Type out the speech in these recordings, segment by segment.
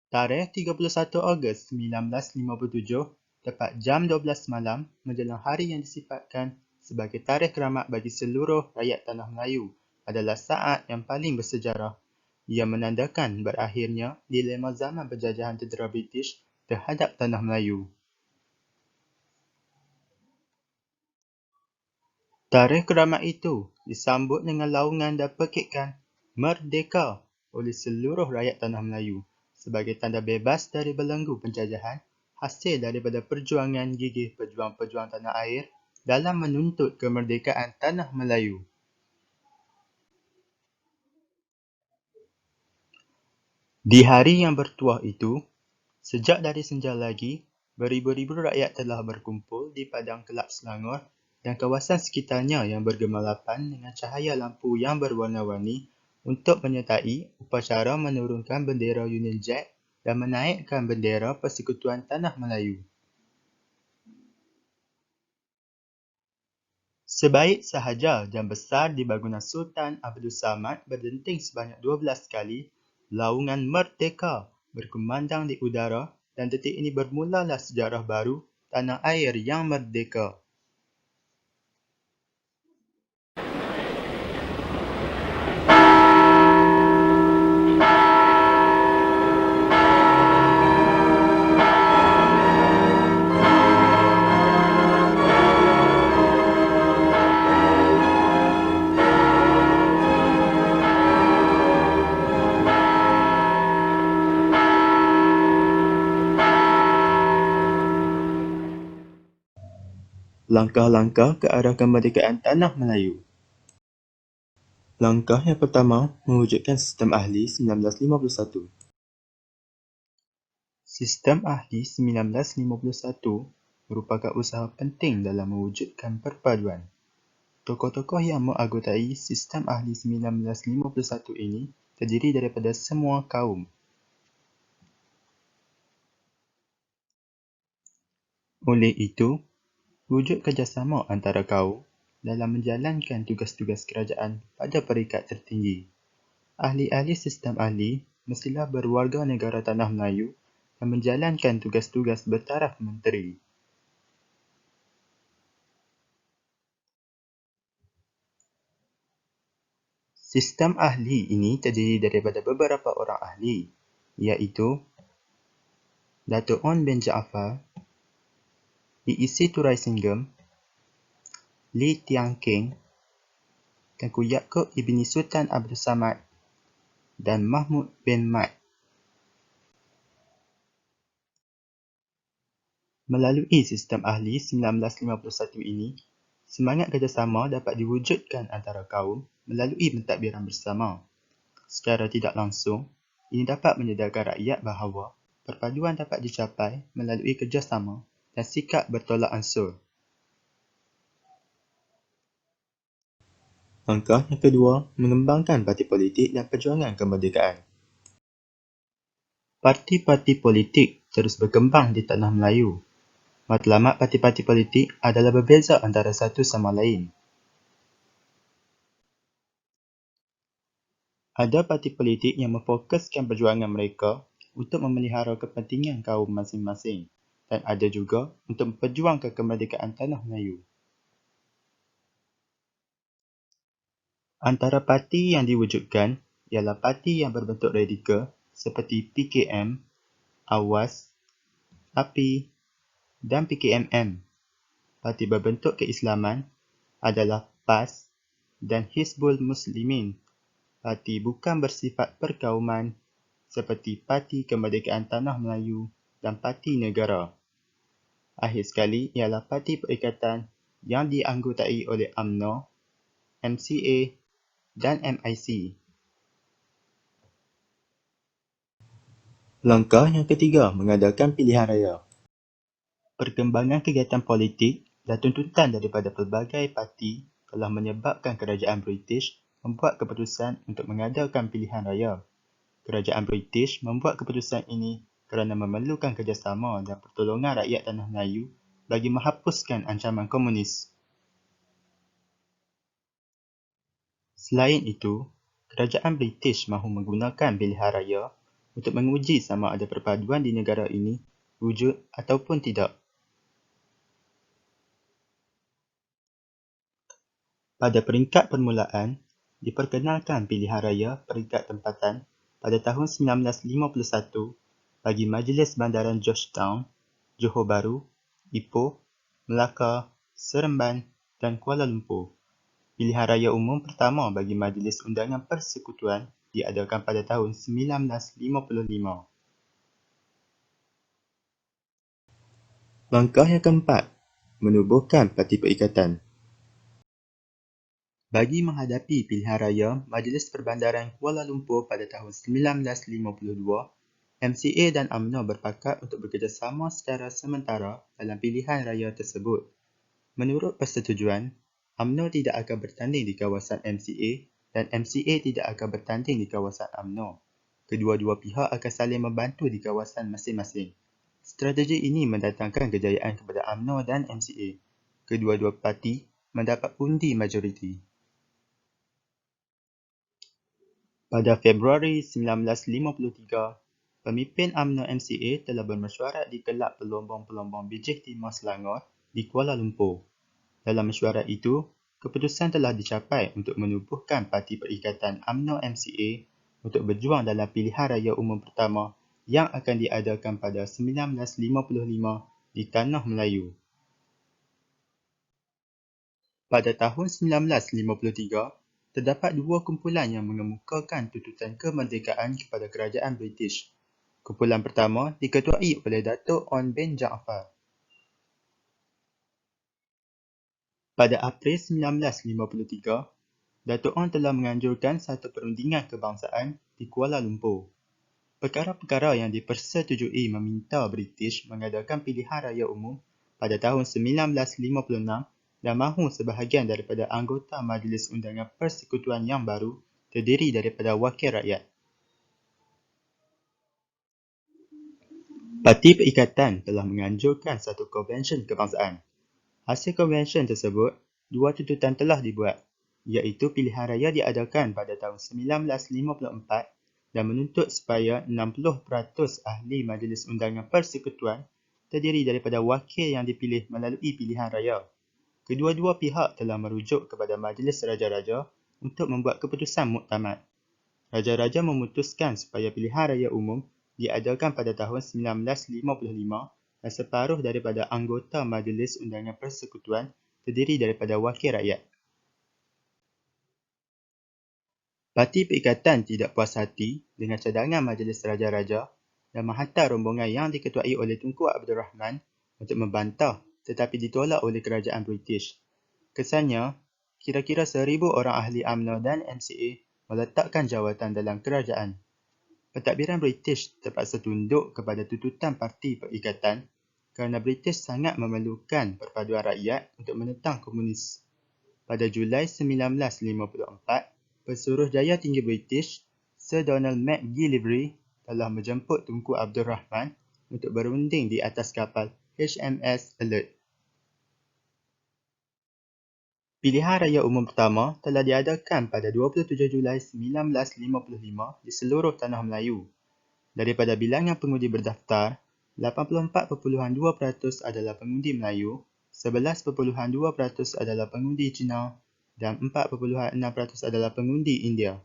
Tarikh 31 Ogos 1957, tepat jam 12 malam menjelang hari yang disifatkan sebagai tarikh keramat bagi seluruh rakyat Tanah Melayu adalah saat yang paling bersejarah. Ia menandakan berakhirnya dilema zaman penjajahan tentera British terhadap Tanah Melayu. Tarikh keramat itu disambut dengan laungan dan pekikan Merdeka oleh seluruh rakyat Tanah Melayu sebagai tanda bebas dari belenggu penjajahan hasil daripada perjuangan gigih pejuang-pejuang tanah air dalam menuntut kemerdekaan Tanah Melayu. Di hari yang bertuah itu, sejak dari senja lagi, beribu-ribu rakyat telah berkumpul di Padang Kelab Selangor dan kawasan sekitarnya yang bergemallapan dengan cahaya lampu yang berwarna-warni untuk menyertai upacara menurunkan bendera Union Jack dan menaikkan bendera Persekutuan Tanah Melayu. Sebaik sahaja jam besar di bangunan Sultan Abdul Samad berdenting sebanyak 12 kali, laungan Merdeka berkumandang di udara dan detik ini bermulalah sejarah baru tanah air yang merdeka. Langkah-langkah ke arah kemerdekaan Tanah Melayu. Langkah yang pertama, mewujudkan Sistem Ahli 1951. Sistem Ahli 1951 merupakan usaha penting dalam mewujudkan perpaduan. Tokoh-tokoh yang menganggotai Sistem Ahli 1951 ini terdiri daripada semua kaum. Oleh itu, wujud kerjasama antara kaum dalam menjalankan tugas-tugas kerajaan pada peringkat tertinggi. Ahli-ahli sistem ahli mestilah berwarga negara Tanah Melayu dan menjalankan tugas-tugas bertaraf menteri. Sistem ahli ini terdiri daripada beberapa orang ahli, iaitu Dato' On bin Jaafar, E.E.C. Turaisinggam, Lee Tiang Keng, Tengku Yaakob Ibni Sultan Abdul Samad dan Mahmud bin Mat. Melalui Sistem Ahli 1951 ini, semangat kerjasama dapat diwujudkan antara kaum melalui pentadbiran bersama. Secara tidak langsung, ini dapat menyedarkan rakyat bahawa perpaduan dapat dicapai melalui kerjasama dan sikap bertolak ansur. Langkah yang kedua, mengembangkan parti politik dan perjuangan kemerdekaan. Parti-parti politik terus berkembang di Tanah Melayu. Matlamat parti-parti politik adalah berbeza antara satu sama lain. Ada parti politik yang memfokuskan perjuangan mereka untuk memelihara kepentingan kaum masing-masing dan ada juga untuk memperjuangkan kemerdekaan Tanah Melayu. Antara parti yang diwujudkan ialah parti yang berbentuk radikal seperti PKM, AWAS, API dan PKMM. Parti berbentuk keislaman adalah PAS dan Hizbul Muslimin. Parti bukan bersifat perkauman seperti Parti Kemerdekaan Tanah Melayu dan Parti Negara. Akhir sekali ialah parti perikatan yang dianggotai oleh UMNO, MCA dan MIC. Langkah yang ketiga, mengadakan pilihan raya. Perkembangan kegiatan politik dan tuntutan daripada pelbagai parti telah menyebabkan kerajaan British membuat keputusan untuk mengadakan pilihan raya. Kerajaan British membuat keputusan ini kerana memerlukan kerjasama dan pertolongan rakyat Tanah Melayu bagi menghapuskan ancaman komunis. Selain itu, kerajaan British mahu menggunakan pilihan raya untuk menguji sama ada perpaduan di negara ini wujud ataupun tidak. Pada peringkat permulaan, diperkenalkan pilihan raya peringkat tempatan pada tahun 1951 bagi Majlis Bandaran Georgetown, Johor Bahru, Ipoh, Melaka, Seremban dan Kuala Lumpur. Pilihan raya umum pertama bagi Majlis Undangan Persekutuan diadakan pada tahun 1955. Langkah yang keempat, menubuhkan Parti Perikatan. Bagi menghadapi pilihan raya Majlis Perbandaran Kuala Lumpur pada tahun 1952, MCA dan UMNO berpakat untuk bekerjasama secara sementara dalam pilihan raya tersebut. Menurut persetujuan, UMNO tidak akan bertanding di kawasan MCA dan MCA tidak akan bertanding di kawasan UMNO. Kedua-dua pihak akan saling membantu di kawasan masing-masing. Strategi ini mendatangkan kejayaan kepada UMNO dan MCA. Kedua-dua parti mendapat undi majoriti. Pada Februari 1953, pemimpin UMNO MCA telah bermesyuarat di Kelab Pelombong-Pelombong Bijih Timur Selangor di Kuala Lumpur. Dalam mesyuarat itu, keputusan telah dicapai untuk menubuhkan Parti Perikatan UMNO MCA untuk berjuang dalam pilihan raya umum pertama yang akan diadakan pada 1955 di Tanah Melayu. Pada tahun 1953, terdapat dua kumpulan yang mengemukakan tuntutan kemerdekaan kepada kerajaan British. Kumpulan pertama diketuai oleh Datuk On bin Jaafar. Pada April 1953, Datuk On telah menganjurkan satu perundingan kebangsaan di Kuala Lumpur. Perkara-perkara yang dipersetujui meminta British mengadakan pilihan raya umum pada tahun 1956 dan mahu sebahagian daripada anggota Majlis Undangan Persekutuan yang baru terdiri daripada wakil rakyat. Parti Perikatan telah menganjurkan satu konvensyen kebangsaan. Hasil konvensyen tersebut, dua tuntutan telah dibuat, iaitu pilihan raya diadakan pada tahun 1954 dan menuntut supaya 60% ahli Majlis Undangan Persekutuan terdiri daripada wakil yang dipilih melalui pilihan raya. Kedua-dua pihak telah merujuk kepada Majlis Raja-Raja untuk membuat keputusan muktamad. Raja-Raja memutuskan supaya pilihan raya umum diadakan pada tahun 1955 dan separuh daripada anggota Majlis Undangan Persekutuan terdiri daripada wakil rakyat. Parti Perikatan tidak puas hati dengan cadangan Majlis Raja-Raja dan menghantar rombongan yang diketuai oleh Tunku Abdul Rahman untuk membantah tetapi ditolak oleh kerajaan British. Kesannya, kira-kira 1,000 orang ahli UMNO dan MCA meletakkan jawatan dalam kerajaan. Pentadbiran British terpaksa tunduk kepada tuntutan Parti Perikatan kerana British sangat memerlukan perpaduan rakyat untuk menentang komunis. Pada Julai 1954, Pesuruhjaya Tinggi British, Sir Donald McGillivray telah menjemput Tunku Abdul Rahman untuk berunding di atas kapal HMS Alert. Pilihan raya umum pertama telah diadakan pada 27 Julai 1955 di seluruh Tanah Melayu. Daripada bilangan pengundi berdaftar, 84.2% adalah pengundi Melayu, 11.2% adalah pengundi Cina dan 4.6% adalah pengundi India.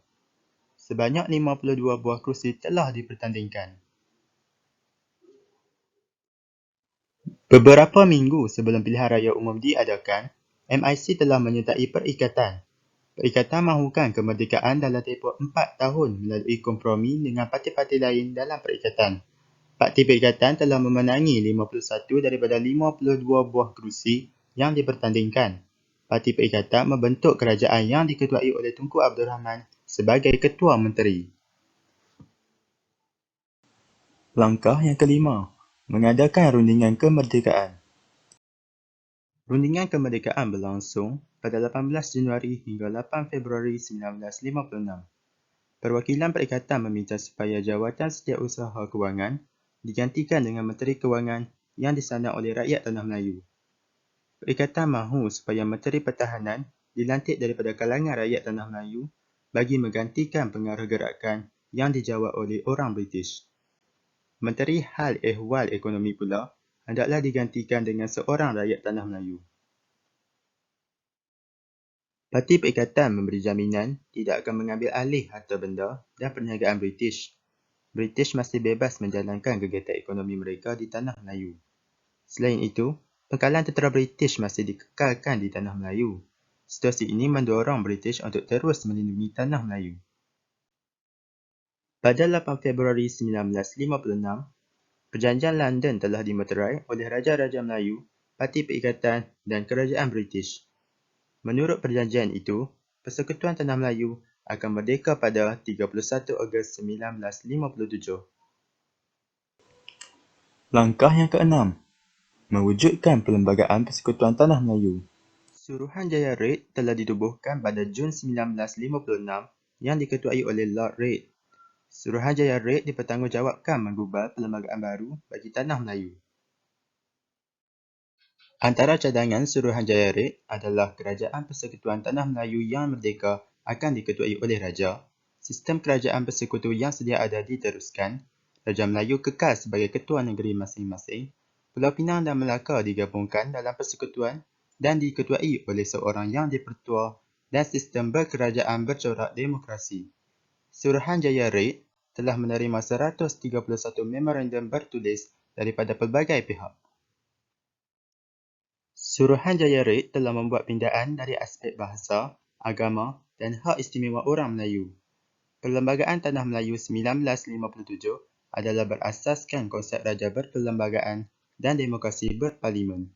Sebanyak 52 buah kerusi telah dipertandingkan. Beberapa minggu sebelum pilihan raya umum diadakan, MIC telah menyertai perikatan. Perikatan mahukan kemerdekaan dalam tempoh 4 tahun melalui kompromi dengan parti-parti lain dalam perikatan. Parti Perikatan telah memenangi 51 daripada 52 buah kerusi yang dipertandingkan. Parti Perikatan membentuk kerajaan yang diketuai oleh Tunku Abdul Rahman sebagai Ketua Menteri. Langkah yang kelima, mengadakan rundingan kemerdekaan. Rundingan kemerdekaan berlangsung pada 18 Januari hingga 8 Februari 1956. Perwakilan Perikatan meminta supaya Jawatan Setiausaha Kewangan digantikan dengan Menteri Kewangan yang disandang oleh rakyat Tanah Melayu. Perikatan mahu supaya Menteri Pertahanan dilantik daripada kalangan rakyat Tanah Melayu bagi menggantikan pengarah gerakan yang dijawab oleh orang British. Menteri Hal Ehwal Ekonomi pula hendaklah digantikan dengan seorang rakyat tanah Melayu. Parti Perikatan memberi jaminan tidak akan mengambil alih harta benda dan perniagaan British. British masih bebas menjalankan kegiatan ekonomi mereka di tanah Melayu. Selain itu, pengkalan tentera British masih dikekalkan di tanah Melayu. Situasi ini mendorong British untuk terus melindungi tanah Melayu. Pada 8 Februari 1956, Perjanjian London telah dimeterai oleh Raja-Raja Melayu, Parti Perikatan dan Kerajaan British. Menurut perjanjian itu, Persekutuan Tanah Melayu akan merdeka pada 31 Ogos 1957. Langkah yang keenam, mewujudkan Perlembagaan Persekutuan Tanah Melayu. Suruhanjaya Reid telah ditubuhkan pada Jun 1956 yang diketuai oleh Lord Reid. Suruhanjaya Reid dipertanggungjawabkan menggubal perlembagaan baru bagi Tanah Melayu. Antara cadangan Suruhanjaya Reid adalah Kerajaan Persekutuan Tanah Melayu yang merdeka akan diketuai oleh Raja, sistem kerajaan persekutu yang sedia ada diteruskan, Raja Melayu kekal sebagai ketua negeri masing-masing, Pulau Pinang dan Melaka digabungkan dalam persekutuan dan diketuai oleh seorang yang dipertua dan sistem berkerajaan bercorak demokrasi. Suruhanjaya Reid telah menerima 131 memorandum bertulis daripada pelbagai pihak. Suruhanjaya Reid telah membuat pindaan dari aspek bahasa, agama dan hak istimewa orang Melayu. Perlembagaan Tanah Melayu 1957 adalah berasaskan konsep raja berperlembagaan dan demokrasi berparlimen.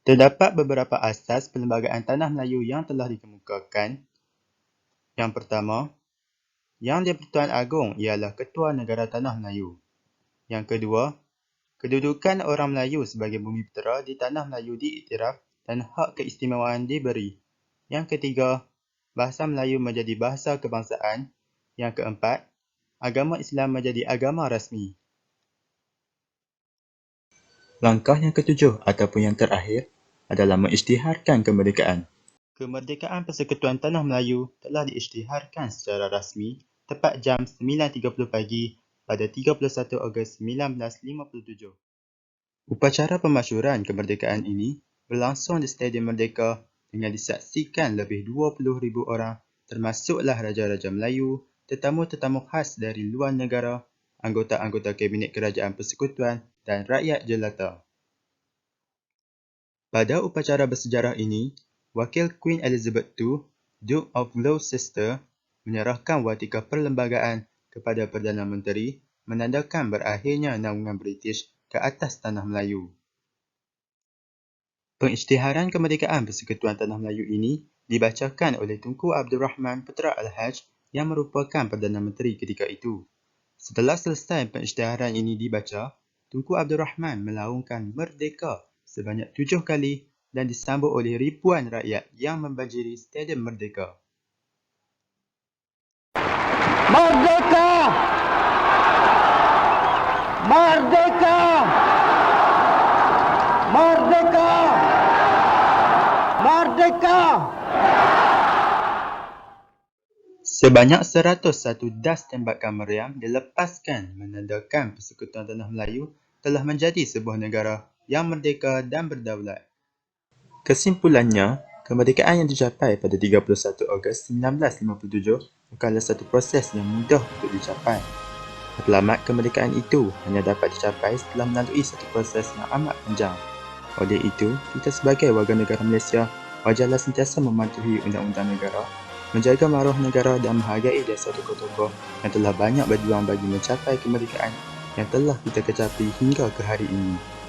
Terdapat beberapa asas Perlembagaan Tanah Melayu yang telah dikemukakan. Yang pertama, Yang di-Pertuan Agong ialah Ketua Negara Tanah Melayu. Yang kedua, kedudukan orang Melayu sebagai bumiputera di Tanah Melayu diiktiraf dan hak keistimewaan diberi. Yang ketiga, bahasa Melayu menjadi bahasa kebangsaan. Yang keempat, agama Islam menjadi agama rasmi. Langkah yang ketujuh ataupun yang terakhir adalah mengisytiharkan kemerdekaan. Kemerdekaan Persekutuan Tanah Melayu telah diisytiharkan secara rasmi tepat jam 9.30 pagi pada 31 Ogos 1957. Upacara pemasyuran kemerdekaan ini berlangsung di Stadium Merdeka dengan disaksikan lebih 20,000 orang termasuklah Raja-Raja Melayu, tetamu-tetamu khas dari luar negara, anggota-anggota Kabinet Kerajaan Persekutuan dan rakyat jelata. Pada upacara bersejarah ini, Wakil Queen Elizabeth II, Duke of Gloucester, menyerahkan watika perlembagaan kepada Perdana Menteri menandakan berakhirnya naungan British ke atas Tanah Melayu. Pengisytiharan kemerdekaan Persekutuan Tanah Melayu ini dibacakan oleh Tunku Abdul Rahman Putra Al-Haj yang merupakan Perdana Menteri ketika itu. Setelah selesai pengisytiharan ini dibaca, Tunku Abdul Rahman melaungkan Merdeka sebanyak 7 kali dan disambut oleh ribuan rakyat yang membanjiri Stadium Merdeka. Merdeka! Merdeka! Merdeka! Merdeka! Sebanyak 101 das tembakan meriam dilepaskan menandakan Persekutuan Tanah Melayu telah menjadi sebuah negara yang merdeka dan berdaulat. Kesimpulannya, kemerdekaan yang dicapai pada 31 Ogos 1957 bukanlah satu proses yang mudah untuk dicapai. Matlamat kemerdekaan itu hanya dapat dicapai setelah melalui satu proses yang amat panjang. Oleh itu, kita sebagai warga negara Malaysia wajarlah sentiasa mematuhi undang-undang negara, menjaga maruah negara dan menghargai jasa tokoh-tokoh yang telah banyak berjuang bagi mencapai kemerdekaan yang telah kita kecapi hingga ke hari ini.